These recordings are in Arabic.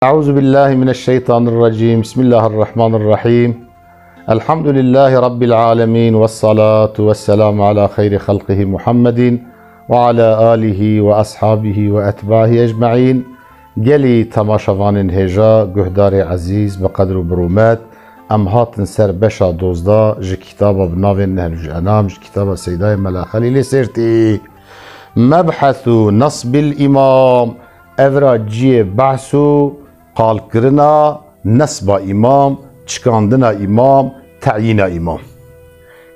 أعوذ بالله من الشيطان الرجيم. بسم الله الرحمن الرحيم. الحمد لله رب العالمين، والصلاة والسلام على خير خلقه محمد وعلى آله وأصحابه وأتباعه أجمعين. قلي تماشوان هجا قهدار عزيز بقدر برومات ام هاتن سر بشا دوزدا جي كتابة بناوين نهج أنام جي كتابة سيداي ملا خليل سيرتي مبحث نصب الإمام أفرا جي بحثو قال كرنا نصب إمام تشكاندنا إمام تعيين إمام.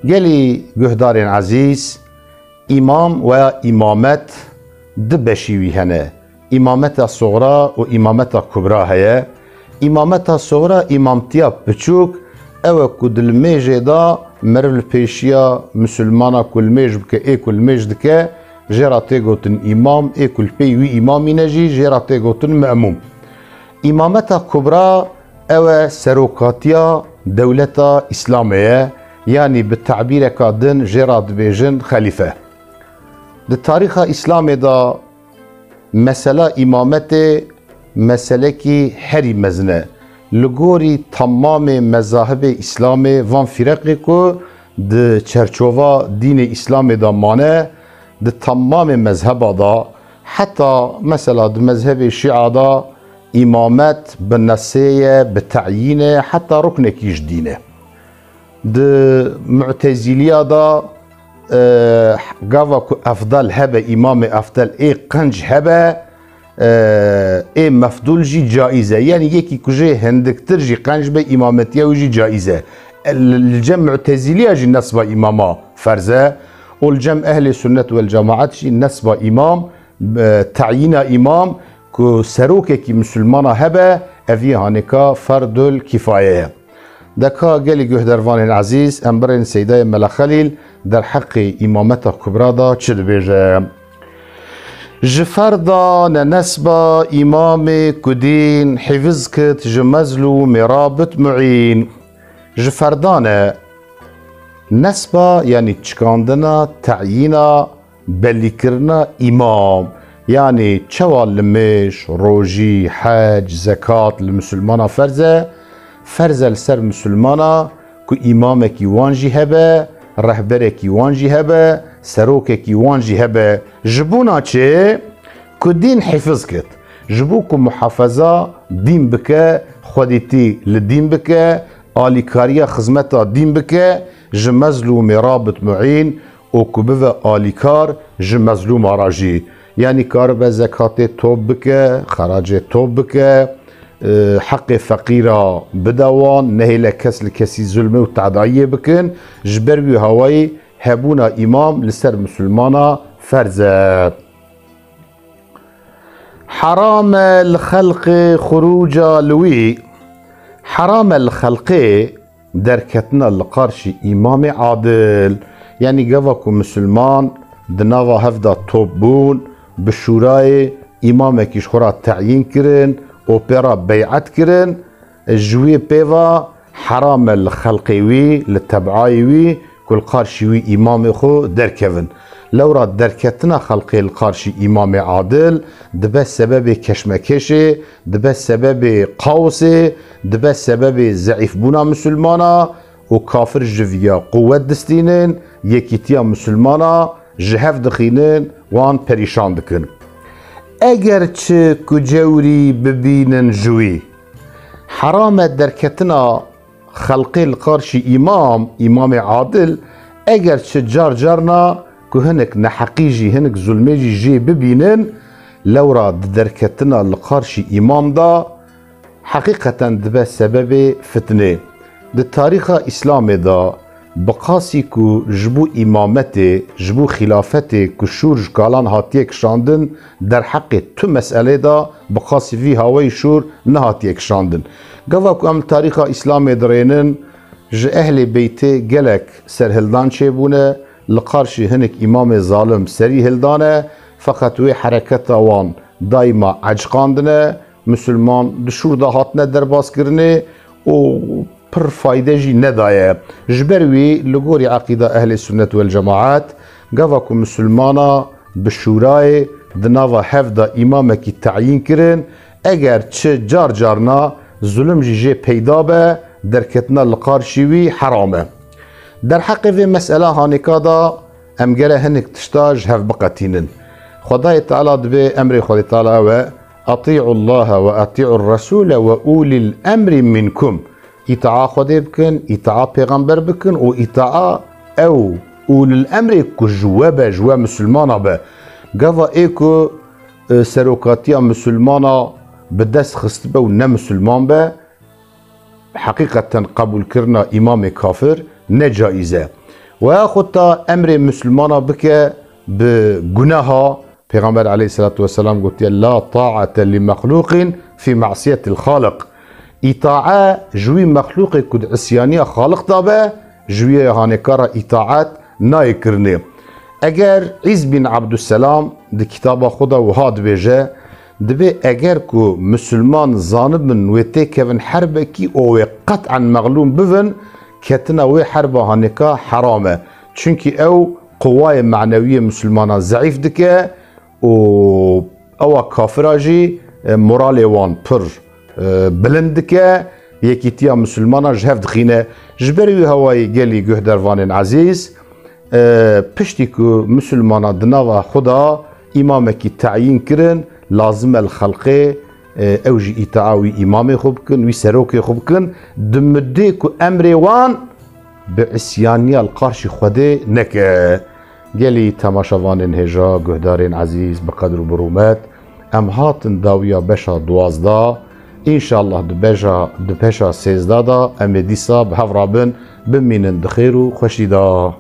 قالي قهدار عزيز إمام وإمامات دبشيوي هنا إمامتا صغرى وإمامتا كبرى هيا. إمامتا صغرى إمامتيا بچوك او كد الميجي دا مرل پیشيا مسلمانا كل ميج بك اي كل ميج دكا جيراتي قوتن إمام اي كل بي وي إمامي نجي جيراتي قوتن مأموم. إمامتا كبرى او سروكاتيا دولتا إسلامية، يعني بالتعبير كادن جيرات بيجن خليفة. التاريخ إسلامي دا مسألة إمامته مسألة كي هري مزنة لغوري تمام مذاهب إسلامي وان فرقه كو ده چرچووا دين إسلامي دا مانه ده تمام مذهب دا حتى مثلا ده مذهب الشيعة دا إمامات بالنسية بالتعيينه حتى ركن كيش دينه. ده معتزلية دا قاوا كو أفضل هبه إمام أفضل إيه قنج هبه اي مفضول جي جائزة، يعني يكي كجي هندك ترجي قنج بي إمامتيا وجي جائزة. الجمع معتزلية جي نصب إماما فرزة، والجمع أهل السنة والجماعات جي نصب إمام تعيين إمام كو سروكي كي مسلمانا هبه أفي هانيكا فرد الكفاية. دكا قالي قهدروان العزيز أمبرين سيداي ملا خليل در حق إمامتا كبرى دا چد بيجا جفردا نسبة إمام كدين حفظ كت جمزلو مرابط معين. جفردانا نسبة يعني تشكاندنا تعيينا بلكرنا إمام، يعني تشوال لمش روجي حج زكاة المسلمانة فرزة لسر مسلمانة كو إمامك يوانجي هبه رهبرك يوانجي هبه سروكك يوانجي هبه جبونا چه كو دين حفظ كت جبوكو محافظة دين بكه خودتي للدين بكه آليكاريا خزمتا دين بكه جمزلو مرابط معين وكو بفا آليكار جمزلو مراجي، يعني كارب زكاة توب بكه خراج توب بكه حق فقيرة بدوان نهي لكس لكسي ظلمه وتعداية بكن جبروي هواي هبونا إمام لسر مسلمانا فرزة. حرام الخلق خروجا لوي حرام الخلق دركتنا لقارشي إمام عادل، يعني قفاكو مسلمان دناوا هفدا توبون بالشوراي إمامك يشخورا تعيين كرن اوبرا بيعت كرن جوي بيفا حرام الخلقيوي للتبعايوي كل قارشيوي امام خو دركفن لورا دركتنا خلقي القارشي امام عادل دبا سبب كشمكشي دبا سبب قوسي دبا سبب ضعيف بونا مسلمانا وكافر جفيا قوة دستينين يكيتيا مسلمانا جهف دخينين وان بريشان دكن. اگر چه کجوری ببینن جوی حرام درکتنا خلقی القارشی امام عادل اگر چه جار جارنا که هنک نحقیجی هنک ظلمیجی جی ببینن لورا درکتنا القارشی امام دا حقیقتا دبه سبب فتنه. ده تاریخ اسلام دا بقاسی کو جبو امامته جبو خلافته کو شور کالان هاتیه کشاندن در حق تو مسئله دا بقاسی فی هوای شور نهاتیه کشاندن. قوا کو ام تاریخ اسلام درینن ج اهل بیته گلک سر هلدان چه بونه لقارشی هنک امام ظالم سری هلدانه فقط وی حرکت وان دایما عجقاندنه مسلمان دشور دا هاتنه در باز کرنه و پر فایده جی ندایه. جبروی لگوری عقیده اهل سنت والجماعات قواكو مسلمانا بشورای دناوا هفدا امامکی تعیین کرن اگر چه جار جارنا ظلم جی پیدا به درکتنا لقارشیوی حرامه. در حق في مسألة هانيكا دا ام گره هنك تشتاج هف بقتينن. خدای تعالى دبي امر خدای تعالى و اطيعوا الله واطيعوا الرسول واولي الامر منكم. اطاعة خدای بكن، اطاعة پیغمبر بكن و اطاعة او اول الامر كو جوا مسلمانا به. قضا ايكو سروكاتيا مسلمانا بدست خست به و نمسلمان به حقيقة قبول كرنا امام كافر نجائزه و خودتا امر مسلمانا بك بگناها پیغمبر عليه الصلاة والسلام قلت لا طاعة لمخلوق في معصية الخالق. اطاعة جوي مخلوق كد عصيانية خالق دابه جوي هانكارا اطاعت نايكرني. اگر عيز بن عبد السلام دي كتاب خدا وهاد بيجه دبي اگر كو مسلمان زانبن ويتي كفن حربكي او قطعا مغلوم بفن كتنا وي حربه هانكا حرامه چونكي او قواي معنوية مسلمانا ضعيف دكه و او كافراجي مورالي وان پر بلند دكه يكيتيا مسلمانا جهف دخينه جبري هواي قالي جهدروان عزيز پشتي كو مسلمانا دناوا خدا امامكي تعيين كرن لازم الخلقه اوجي اطاعوي امامي خوبكن وي سروكي خوبكن دمديكو امري وان بعسيانيا القارشي خده نكه. قالي تماشاوان هجا جهدارين عزيز بقدر برومات ام هاتن داويا بشا دوازدا ان شاء الله دبشا سيزدادا ام ديسا بهفرابن بمينن دخيرو خوشيدا.